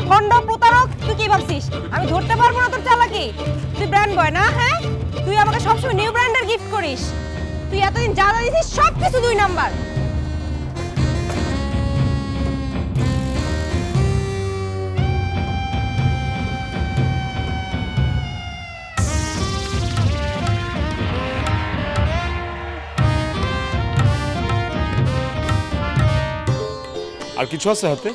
ভণ্ড প্রতারক। তুই কি ভাবছিস আমি ধরতে পারবো না তোর চালাকি? তুই ব্র্যান্ড বয় না? হ্যাঁ, তুই আমাকে সবসময় নিউ ব্র্যান্ডের গিফট করিস। তুই এতদিন যা যা দিছিস সব কিছু 2 নাম্বার। আর কিছু আছে হাতে?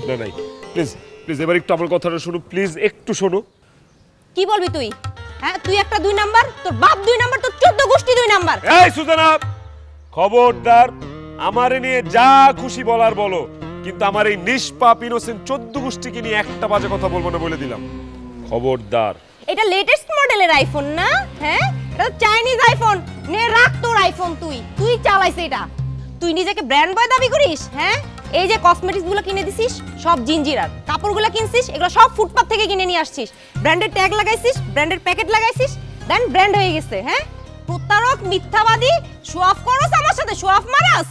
না নাই। প্লিজ প্লিজ এবার একটু আমার কথাটা শোনো, প্লিজ একটু শোনো। কি বলবি তুই? হ্যাঁ, তুই একটা 2 নাম্বার, তোর বাপ 2 নাম্বার, তোর 14 গোষ্ঠী 2 নাম্বার। এই সুজানা, খবরদার আমারে নিয়ে যা খুশি বলার বলো, কিন্তু আমার এই নিষ্পাপ ইনোসেন্ট 14 গোষ্ঠীকে নিয়ে একটা বাজে কথা বলবো না বলে দিলাম। খবরদার। এটা লেটেস্ট মডেলের আইফোন না? হ্যাঁ, এটা তো চাইনিজ আইফোন। নে রাখ তোর আইফোন, তুই চালাইছিস এটা। তুই নিজেকে ব্র্যান্ড বয় দাবি করিস? হ্যাঁ, এই যে কসমেটিক্স গুলো কিনে দিছিস সব জিঞ্জিরার, কাপড়গুলো কিনছিস এগুলো সব ফুটপাথ থেকে কিনে নিয়ে আসছিস, ব্র্যান্ডের ট্যাগ লাগাইছিস, ব্র্যান্ডের প্যাকেট লাগাইছিস, দেন ব্র্যান্ড হয়ে গেছে। হ্যাঁ, প্রতারক, মিথ্যাবাদী, শো অফ করস আমার সাথে, শো অফ মারাস।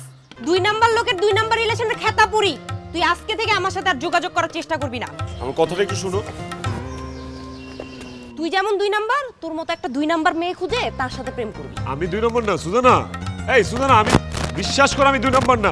2 নাম্বার লোকের 2 নাম্বার রিলেশনের খেতা পুরি। তুই আজকে থেকে আমার সাথে আর যোগাযোগ করার চেষ্টা করবি না। আমার কথাটা একটু শোনো। তুই যেমন 2 নাম্বার, তোর মতো একটা 2 নাম্বার মেয়ে খুঁজে তার সাথে প্রেম করবি। আমি 2 নম্বর না সুজানা। এই সুজানা, আমি বিশ্বাস কর আমি 2 নম্বর না।